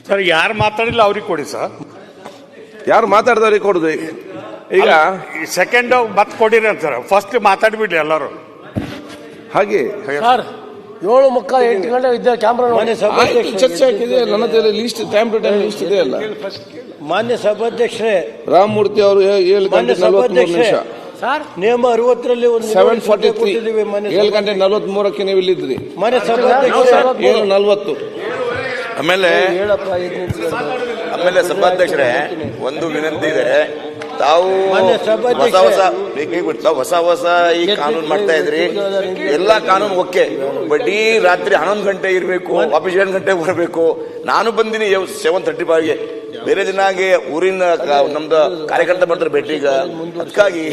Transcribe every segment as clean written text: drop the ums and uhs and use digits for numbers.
Sir ಯಾರು ಮಾತಾಡಿಲ್ಲ ಅವ್ರಿಗೆ ಕೊಡಿ ಸರ್. ಯಾರು ಮಾತಾಡಿದವ್ರಿಗೆ ಕೊಡುದು. ಈಗ ಸೆಕೆಂಡ್ ಮತ್ತೆ ಕೊಡಿರಿ ಅಂತಾರೆ, ಫಸ್ಟ್ ಮಾತಾಡ್ಬಿಡ್ಲಿ ಎಲ್ಲರೂ. ಹಾಗೆ ಸರ್ 7:30 8 ಗಂಟೆ ಇದ್ದ ಕ್ಯಾಮ್ರಾ ಚರ್ಚೆ ಹಾಕಿದೆ. ನನ್ನ list time to time list ಇದೆ ಅಲ್ಲ. ಮಾನ್ಯ ಸಭಾಧ್ಯಕ್ಷರೇ, ರಾಮಮೂರ್ತಿ ಅವರು 7:43 ಸರ್ ನಿಯಮ 60ರಲ್ಲಿ ಒಂದು 7:43 7:43 ನೀವು ಇಲ್ಲಿದ್ರಿ. ಮಾನ್ಯ ಸಭಾಧ್ಯಕ್ಷರೇ 7:40. ಆಮೇಲೆ ಸಭಾಧ್ಯಕ್ಷರೇ ಒಂದು ವಿನಂತಿ ಇದೆ. ತಾವು ಹೊಸ ಈ ಕಾನೂನು ಮಾಡ್ತಾ ಇದ್ರಿ, ಎಲ್ಲಾ ಕಾನೂನು ಓಕೆ, ಬಟ್ ಈ ರಾತ್ರಿ 11 ಗಂಟೆ ಇರಬೇಕು, ವಾಪಸ್ 7 ಗಂಟೆಗೆ ಬರಬೇಕು. ನಾನು ಬಂದಿನಿ 7:35ಗೆ. ಬೇರೆ ದಿನ ಊರಿನ ನಮ್ದು ಕಾರ್ಯಕರ್ತ ಬರ್ತಾರೆ ಭೇಟಿಗ. ಅದಕ್ಕಾಗಿ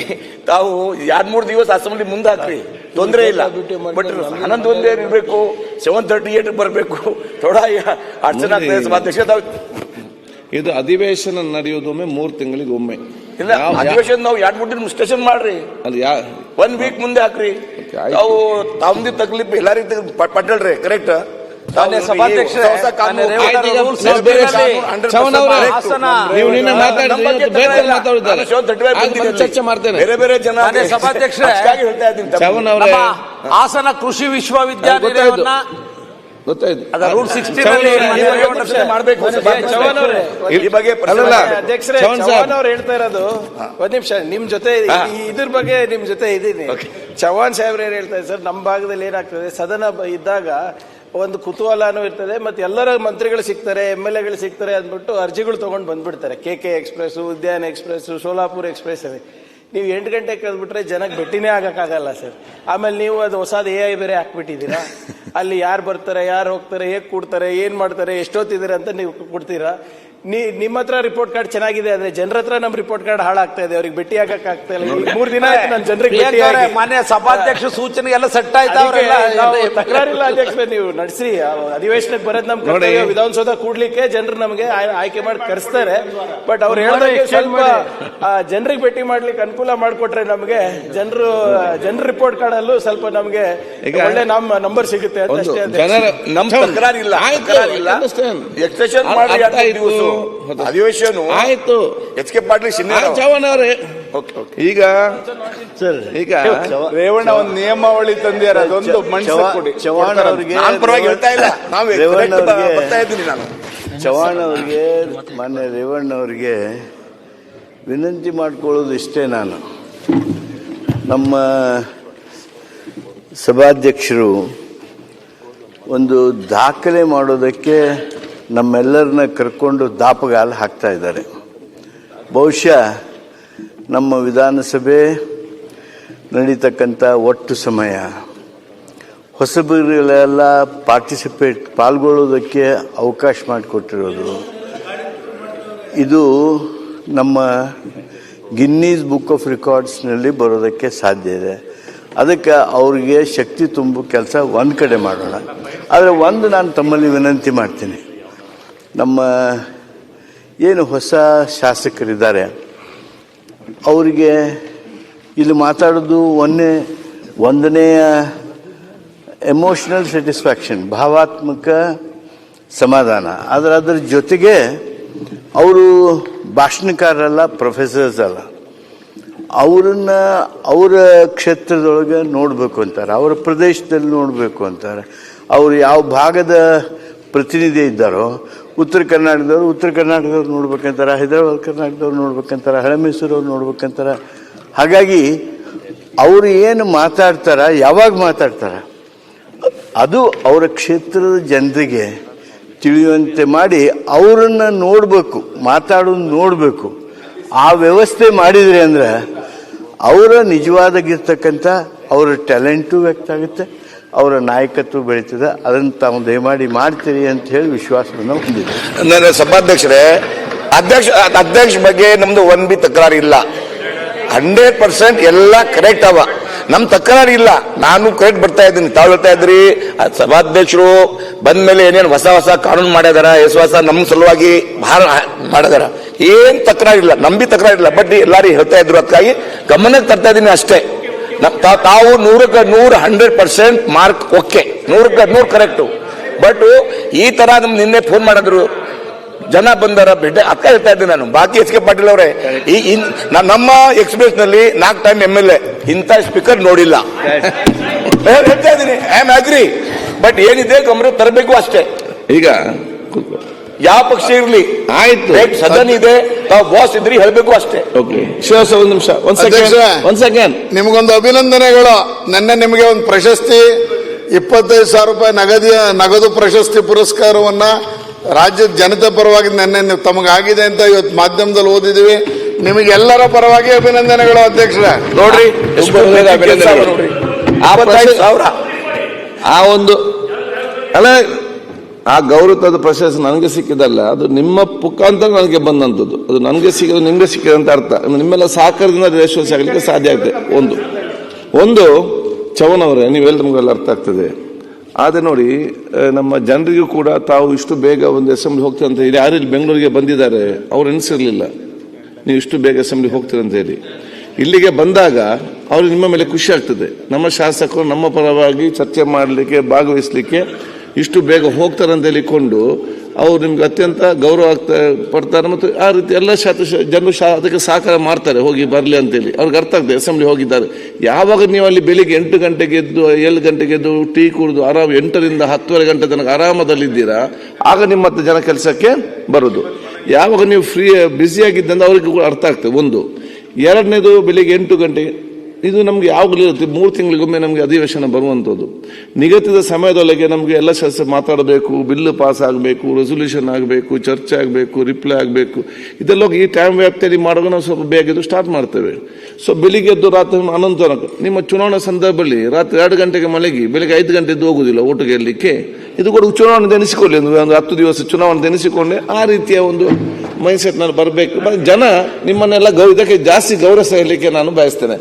ತಾವು 2-3 ದಿವಸ ಅಸೆಂಬ್ಲಿ ಮುಂದೆ ಹಾಕ್ರಿ, ತೊಂದರೆ ಇಲ್ಲ. ಬಟ್ 11 ಒಂದೇ ಇರಬೇಕು, 7:38 ಬರಬೇಕು. ಥೋಡಾ ಅಡಚಣೆ ಆಗ್ತದೆ ಸಭಾಧ್ಯಕ್ಷ. ಇದು ಅಧಿವೇಶನ ನಡೆಯೋದೊಮ್ಮೆ 3 ತಿಂಗಳಿಗೆ ಒಮ್ಮೆ. ಇಲ್ಲ ಅಧಿವೇಶನ ನಾವು 2-3 ದಿನ ಸ್ಟೇಷನ್ ಮಾಡ್ರಿ, 1 ವೀಕ್ ಮುಂದೆ ಹಾಕ್ರಿ. ತಾವು ತಾಮ್ದಿ ತಕ್ಲೀಫ್ ಎಲ್ಲರಿಗೂ ಪಟ್ಟಳ್ರಿ. ಕರೆಕ್ಟ್ ಚರ್ಚೆ ಮಾಡ್ತೇನೆ. ಬೇರೆ ಬೇರೆ ಜನ ಹಾಸನ ಕೃಷಿ ವಿಶ್ವವಿದ್ಯಾಲಯವನ್ನ ಗೊತ್ತಾಯ್ತು. ರೂಟ್ 16 ಮಾಡಬೇಕು. ಈ ಬಗ್ಗೆ ಅಧ್ಯಕ್ಷರೇ ಚವಾನ್ ಅವ್ರು ಹೇಳ್ತಾ ಇರೋದು, ಒಂದ್ ನಿಮಿಷ ನಿಮ್ ಜೊತೆ ಇದ್ರ ಬಗ್ಗೆ ನಿಮ್ ಜೊತೆ ಇದ್ದೀನಿ. ಚವಾನ್ ಸಾಹೇಬ್ರು ಏನ್ ಹೇಳ್ತಾರೆ ಸರ್, ನಮ್ಮ ಭಾಗದಲ್ಲಿ ಏನಾಗ್ತದೆ, ಸದನ ಇದ್ದಾಗ ಒಂದು ಕುತೂಹಲನೂ ಇರ್ತದೆ, ಮತ್ತೆ ಎಲ್ಲರ ಮಂತ್ರಿಗಳು ಸಿಗ್ತಾರೆ, MLA ಗಳು ಸಿಗ್ತಾರೆ ಅಂದ್ಬಿಟ್ಟು ಅರ್ಜಿಗಳು ತಗೊಂಡು ಬಂದ್ಬಿಡ್ತಾರೆ. KK ಎಕ್ಸ್ಪ್ರೆಸ್, ಉದ್ಯಾನ ಎಕ್ಸ್ಪ್ರೆಸ್, ಸೋಲಾಪುರ್ ಎಕ್ಸ್ಪ್ರೆಸ್ ಅದೇ. ನೀವು 8 ಗಂಟೆಗೆ ಕಳೆದ್ಬಿಟ್ರೆ ಜನಕ್ಕೆ ಭೇಟಿನೇ ಆಗಕ್ಕಾಗಲ್ಲ ಸರ್. ಆಮೇಲೆ ನೀವು ಅದು ಹೊಸದು AI ಬೇರೆ ಹಾಕ್ಬಿಟ್ಟಿದ್ದೀರಾ. ಅಲ್ಲಿ ಯಾರು ಬರ್ತಾರೆ, ಯಾರು ಹೋಗ್ತಾರೆ, ಹೇಗೆ ಕೂಡ್ತಾರೆ, ಏನ್ ಮಾಡ್ತಾರೆ, ಎಷ್ಟೊತ್ತಿದ್ದಾರೆ ಅಂತ ನೀವು ಕೊಡ್ತೀರಾ. ನಿಮ್ಮ ಹತ್ರ ರಿಪೋರ್ಟ್ ಕಾರ್ಡ್ ಚೆನ್ನಾಗಿದೆ, ಆದ್ರೆ ಜನರ ಹತ್ರ ನಮ್ ರಿಪೋರ್ಟ್ ಕಾರ್ಡ್ ಹಾಳಾಗ್ತಾ ಇದೆ. ಅವ್ರಿಗೆ ಭೇಟಿ ಆಗಕ್ ಆಗ್ತಾ ಇಲ್ಲ. 3 ದಿನ ಆಯ್ತು ನಾನು ಜನರಿಗೆ. ಮಾನ್ಯ ಸಭಾಧ್ಯಕ್ಷ ಸೂಚನೆ ಎಲ್ಲ ಸೆಟ್ ಆಯ್ತಾ? ತಕರಾರಿಲ್ಲ ಅಧ್ಯಕ್ಷರೇ, ನೀವು ನಡೆಸ್ರಿ. ಅಧಿವೇಶನಕ್ಕೆ ಬರೋದು ನಮ್ ಕರ್ತವ್ಯ. ವಿಧಾನಸೌಧ ಕೂಡ್ಲಿಕ್ಕೆ ಜನರು ನಮಗೆ ಆಯ್ಕೆ ಮಾಡಿ ಕರೆಸ್ತಾರೆ. ಬಟ್ ಅವ್ರು ಹೇಳಿದಾಗ ಸ್ವಲ್ಪ ಜನರಿಗೆ ಭೇಟಿ ಮಾಡ್ಲಿಕ್ಕೆ ಅನುಕೂಲ ಮಾಡಿಕೊಟ್ರೆ ನಮಗೆ ಜನರ ರಿಪೋರ್ಟ್ ಕಾರ್ಡ್ ಅಲ್ಲೂ ಸ್ವಲ್ಪ ನಮಗೆ ಒಳ್ಳೆ ನಂಬರ್ ಸಿಗುತ್ತೆ ಅಂತ ಅಷ್ಟೇ. ನಮ್ ತಕರಾರಿಲ್ಲ, ಎಕ್ಸ್ಟೆನ್ಷನ್ ಮಾಡಿ ಅಧಿವೇಶನ ಆಯ್ತು. HK ಪಾಟೀಲ್ ಚವಾನ್ ಅವರೇ, ಈಗ ರೇವಣ್ಣ ಒಂದು ನಿಯಮಾವಳಿ ತಂದಿಯಾರ, ಅದೊಂದು ಮನಸ್ಸು ಕೊಡಿ. ಚವಾಣ್ ಅವರಿಗೆ ಪರವಾಗಿ ಹೇಳ್ತಾ ಇಲ್ಲ, ಚವಾಣ್ ಅವರಿಗೆ ಮಾನ್ಯ ರೇವಣ್ಣ ಅವರಿಗೆ ವಿನಂತಿ ಮಾಡಿಕೊಳ್ಳೋದು ಇಷ್ಟೇ. ನಾನು ನಮ್ಮ ಸಭಾಧ್ಯಕ್ಷರು ಒಂದು ದಾಖಲೆ ಮಾಡೋದಕ್ಕೆ ನಮ್ಮೆಲ್ಲರನ್ನ ಕರ್ಕೊಂಡು ದಾಪಗಾಲು ಹಾಕ್ತಾ ಇದ್ದಾರೆ. ಬಹುಶಃ ನಮ್ಮ ವಿಧಾನಸಭೆ ನಡೀತಕ್ಕಂಥ ಒಟ್ಟು ಸಮಯ ಹೊಸಬರಿಗೆಲ್ಲ ಪಾಲ್ಗೊಳ್ಳೋದಕ್ಕೆ ಅವಕಾಶ ಮಾಡಿಕೊಟ್ಟಿರೋದು, ಇದು ನಮ್ಮ ಗಿನ್ನೀಸ್ ಬುಕ್ ಆಫ್ ರೆಕಾರ್ಡ್ಸ್ನಲ್ಲಿ ಬರೋದಕ್ಕೆ ಸಾಧ್ಯ ಇದೆ. ಅದಕ್ಕೆ ಅವ್ರಿಗೆ ಶಕ್ತಿ ತುಂಬೋ ಕೆಲಸ ಒಂದು ಕಡೆ ಮಾಡೋಣ. ಆದರೆ ಒಂದು ನಾನು ತಮ್ಮಲ್ಲಿ ವಿನಂತಿ ಮಾಡ್ತೀನಿ, ನಮ್ಮ ಏನು ಹೊಸ ಶಾಸಕರಿದ್ದಾರೆ ಅವರಿಗೆ ಇಲ್ಲಿ ಮಾತಾಡೋದು ಒಂದನೆಯ ಎಮೋಷನಲ್ ಸ್ಯಾಟಿಸ್ಫ್ಯಾಕ್ಷನ್, ಭಾವಾತ್ಮಕ ಸಮಾಧಾನ. ಆದರೆ ಅದರ ಜೊತೆಗೆ ಅವರು ಭಾಷಣಕಾರರಲ್ಲ, ಪ್ರೊಫೆಸರ್ಸ್ ಅಲ್ಲ. ಅವರನ್ನ ಅವರ ಕ್ಷೇತ್ರದೊಳಗೆ ನೋಡಬೇಕು ಅಂತಾರೆ, ಅವರ ಪ್ರದೇಶದಲ್ಲಿ ನೋಡಬೇಕು ಅಂತಾರೆ. ಅವರು ಯಾವ ಭಾಗದ ಪ್ರತಿನಿಧಿ ಇದ್ದಾರೋ, ಉತ್ತರ ಕರ್ನಾಟಕದವ್ರು ನೋಡ್ಬೇಕಂತಾರೆ, ಹೈದರಾಬಾದ್ ಕರ್ನಾಟಕದವ್ರು ನೋಡ್ಬೇಕಂತಾರೆ, ಹಳೆಮೈಸೂರವ್ರು ನೋಡ್ಬೇಕಂತಾರೆ. ಹಾಗಾಗಿ ಅವರು ಏನು ಮಾತಾಡ್ತಾರ, ಯಾವಾಗ ಮಾತಾಡ್ತಾರ, ಅದು ಅವರ ಕ್ಷೇತ್ರದ ಜನರಿಗೆ ತಿಳಿಯುವಂತೆ ಮಾಡಿ ಅವರನ್ನು ನೋಡಬೇಕು, ಮಾತಾಡೋದು ನೋಡಬೇಕು. ಆ ವ್ಯವಸ್ಥೆ ಮಾಡಿದ್ರಿ ಅಂದ್ರೆ ಅವರ ನಿಜವಾದಾಗಿರ್ತಕ್ಕಂಥ ಅವರ ಟ್ಯಾಲೆಂಟು ವ್ಯಕ್ತ ಆಗುತ್ತೆ, ಅವರ ನಾಯಕತ್ವ ಬೆಳೀತದೆ. ಅದನ್ನು ತಾವು ದಯಮಾಡಿ ಮಾಡ್ತೀರಿ ಅಂತ ಹೇಳಿ ವಿಶ್ವಾಸವನ್ನು ಹೊಂದಿದೆ. ನನ್ನ ಸಭಾಧ್ಯಕ್ಷರೇ, ಅಧ್ಯಕ್ಷ ಬಗ್ಗೆ ನಮ್ದು ಒಂದ್ ತಕರಾರು ಇಲ್ಲ. 100% ಎಲ್ಲ ಕರೆಕ್ಟ್ ಅವ, ನಮ್ ತಕರಾರು ಇಲ್ಲ. ನಾನು ಕರೆಕ್ಟ್ ಬರ್ತಾ ಇದ್ದೀನಿ. ತಾವು ಹೇಳ್ತಾ ಇದ್ರಿ ಸಭಾಧ್ಯಕ್ಷರು ಬಂದ ಮೇಲೆ ಏನೇನು ಹೊಸ ಕಾನೂನು ಮಾಡ್ಯಾರ, ಹೊಸ ನಮ್ ಸಲುವಾಗಿ ಭಾಳ ಮಾಡಿದಾರ, ಏನ್ ತಕರಾರಿಲ್ಲ, ನಂಬಿ ತಕರಾರಿಲ್ಲ. ಬಟ್ ಎಲ್ಲಾರು ಹೇಳ್ತಾ ಇದ್ರು, ಅದಕ್ಕಾಗಿ ಗಮನಕ್ಕೆ ತರ್ತಾ ಇದ್ದೀನಿ ಅಷ್ಟೇ. ತಾವು 100% ಮಾರ್ಕ್ ಓಕೆ, 100% ಕರೆಕ್ಟು. ಬಟ್ ಈ ತರ ನಮ್ಗೆ ನಿನ್ನೆ ಫೋನ್ ಮಾಡಿದ್ರು, ಜನ ಬಂದಾರ ಭೇಟಿ ಅಕ್ಕ ಹೇಳ್ತಾ ಇದ್ದೆ ನಾನು. ಬಾಕಿ ಎಸ್ ಕೆ ಪಾಟೀಲ್ ಅವರೇ, ನಮ್ಮ ಎಕ್ಸ್ಪ್ರೆಸ್ ನಲ್ಲಿ 4 ಟೈಮ್ MLA ಇಂಥ ಸ್ಪೀಕರ್ ನೋಡಿಲ್ಲ. ಹೇಳ್ತಾ ಇದ್ದೀನಿ, ಐ ಆಮ್ ಅಗ್ರಿ. ಬಟ್ ಏನಿದೆ ಗಮನ ತರಬೇಕು ಅಷ್ಟೇ. ಈಗ ಯಾವ ಪಕ್ಷ ಇರ್ಲಿ, ಆಯ್ತು, ಸದನ ಇದೆ, ತಾವು ಬಾಸ್ ಇದ್ರಿ ಹೇಳ್ಬೇಕು ಅಷ್ಟೇ. ಓಕೆ ಶಿವಾಸ ಒಂದ್ ನಿಮಿಷ, ಒಂದ್ ಸೆಕೆಂಡ್. ನಿಮಗೊಂದು ಅಭಿನಂದನೆಗಳು. ನಿನ್ನೆ ನಿಮಗೆ ಒಂದು ಪ್ರಶಸ್ತಿ 25,000 ರೂಪಾಯಿ ನಗದು ಪ್ರಶಸ್ತಿ ಪುರಸ್ಕಾರವನ್ನ ರಾಜ್ಯದ ಜನತೆ ಪರವಾಗಿ ನಿನ್ನೆ ತಮಗಾಗಿದೆ ಅಂತ ಇವತ್ತು ಮಾಧ್ಯಮದಲ್ಲಿ ಓದಿದೀವಿ. ನಿಮಗೆಲ್ಲರ ಪರವಾಗಿ ಅಭಿನಂದನೆಗಳು ಅಧ್ಯಕ್ಷರೇ. ನೋಡ್ರಿ ಅಭಿನಂದನೆಗಳು. ಆ ಒಂದು ಅಲ್ಲ, ಆ ಗೌರವದ ಪ್ರಶಸ್ತಿ ನನಗೆ ಸಿಕ್ಕಿದಲ್ಲ, ಅದು ನಿಮ್ಮ ಮುಖಾಂತರ ನನಗೆ ಬಂದಂಥದ್ದು. ಅದು ನನಗೆ ಸಿಕ್ಕಿದ್ರೆ ನಿಮ್ಗೆ ಸಿಕ್ಕಿದೆ ಅಂತ ಅರ್ಥ. ನಿಮ್ಮೆಲ್ಲ ಸಹಕಾರದಿಂದ ಯಶಸ್ವಿ ಆಗಲಿಕ್ಕೆ ಸಾಧ್ಯ ಆಗ್ತದೆ. ಒಂದು ಚವನ್ ಅವರೇ, ನೀವೆಲ್ಲ ನಮಗೆಲ್ಲ ಅರ್ಥ ಆಗ್ತದೆ. ಆದರೆ ನೋಡಿ, ನಮ್ಮ ಜನರಿಗೂ ಕೂಡ ತಾವು ಇಷ್ಟು ಬೇಗ ಒಂದು ಅಸೆಂಬ್ಲಿ ಹೋಗ್ತೀರ ಅಂತ ಹೇಳಿ, ಯಾರು ಇಲ್ಲಿ ಬೆಂಗಳೂರಿಗೆ ಬಂದಿದ್ದಾರೆ ಅವ್ರು ಎನಿಸಿರ್ಲಿಲ್ಲ ನೀವು ಇಷ್ಟು ಬೇಗ ಅಸೆಂಬ್ಲಿ ಹೋಗ್ತೀರ ಅಂತ ಹೇಳಿ. ಇಲ್ಲಿಗೆ ಬಂದಾಗ ಅವ್ರಿಗೆ ನಿಮ್ಮ ಮೇಲೆ ಖುಷಿ ಆಗ್ತದೆ. ನಮ್ಮ ಶಾಸಕರು ನಮ್ಮ ಪರವಾಗಿ ಚರ್ಚೆ ಮಾಡಲಿಕ್ಕೆ, ಭಾಗವಹಿಸಲಿಕ್ಕೆ ಇಷ್ಟು ಬೇಗ ಹೋಗ್ತಾರೆ ಅಂತ ಹೇಳಿಕೊಂಡು ಅವ್ರು ನಿಮ್ಗೆ ಅತ್ಯಂತ ಗೌರವ ಪಡ್ತಾರೆ. ಮತ್ತು ಆ ರೀತಿ ಎಲ್ಲ ಜನರು ಅದಕ್ಕೆ ಸಹಕಾರ ಮಾಡ್ತಾರೆ, ಹೋಗಿ ಬರಲಿ ಅಂತೇಳಿ. ಅವ್ರಿಗೆ ಅರ್ಥ ಆಗ್ತದೆ ಅಸೆಂಬ್ಲಿ ಹೋಗಿದ್ದಾರೆ. ಯಾವಾಗ ನೀವು ಅಲ್ಲಿ ಬೆಳಿಗ್ಗೆ 8 ಗಂಟೆಗೆ ಎದ್ದು 7 ಗಂಟೆಗೆ ಎದ್ದು ಟೀ ಕುಡಿದು ಆರಾಮ್ 8ರಿಂದ 10:30 ಗಂಟೆ ತನಕ ಆರಾಮದಲ್ಲಿದ್ದೀರಾ, ಆಗ ನಿಮ್ಮ ಹತ್ರ ಜನ ಕೆಲಸಕ್ಕೆ ಬರೋದು. ಯಾವಾಗ ನೀವು ಬ್ಯುಸಿಯಾಗಿದ್ದಂದ್ರೆ ಅವ್ರಿಗೆ ಕೂಡ ಅರ್ಥ ಆಗ್ತದೆ. ಒಂದು. ಎರಡನೇದು, ಬೆಳಿಗ್ಗೆ 8 ಗಂಟೆಗೆ ಇದು ನಮ್ಗೆ ಯಾವಾಗಲೂ ಇರುತ್ತೆ. 3 ತಿಂಗಳಿಗೊಮ್ಮೆ ನಮಗೆ ಅಧಿವೇಶನ ಬರುವಂಥದ್ದು. ನಿಗದಿತ ಸಮಯದೊಳಗೆ ನಮಗೆ ಎಲ್ಲ ಸದಸ್ಯ ಮಾತಾಡಬೇಕು, ಬಿಲ್ಲು ಪಾಸ್ ಆಗಬೇಕು, ರೆಸೊಲ್ಯೂಷನ್ ಆಗಬೇಕು, ಚರ್ಚೆ ಆಗಬೇಕು, ರಿಪ್ಲೈ ಆಗಬೇಕು. ಇದೆಲ್ಲ ಈ ಟೈಮ್ ವ್ಯಾಪ್ತಿಯಲ್ಲಿ ಮಾಡುವಾಗ ನಾವು ಸ್ವಲ್ಪ ಬೇಗ ಸ್ಟಾರ್ಟ್ ಮಾಡ್ತೇವೆ. ಸೊ ಬೆಳಿಗ್ಗೆ ಎದ್ದು ರಾತ್ರಿ 11 ತನಕ. ನಿಮ್ಮ ಚುನಾವಣಾ ಸಂದರ್ಭದಲ್ಲಿ ರಾತ್ರಿ 2 ಗಂಟೆಗೆ ಮಲಗಿ ಬೆಳಿಗ್ಗೆ 5 ಗಂಟೆ ಎದ್ದು ಹೋಗುದಿಲ್ಲ ಓಟು ಗೆಲ್ಲಲಿಕ್ಕೆ. ಇದು ಕೂಡ ಚುನಾವಣೆ ಎನಿಸಿಕೊಳ್ಳಿ, ಒಂದು 10 ದಿವಸ ಚುನಾವಣೆ ಎನಿಸಿಕೊಂಡೆ ಆ ರೀತಿಯ ಒಂದು ಮೈಂಡ್ ಸೆಟ್ ನಲ್ಲಿ ಬರಬೇಕು. ಜನ ನಿಮ್ಮನ್ನೆಲ್ಲ ಇದಕ್ಕೆ ಜಾಸ್ತಿ ಗೌರವ ಸಲ್ಲಿಕ್ಕೆ ನಾನು ಬಯಸ್ತೇನೆ.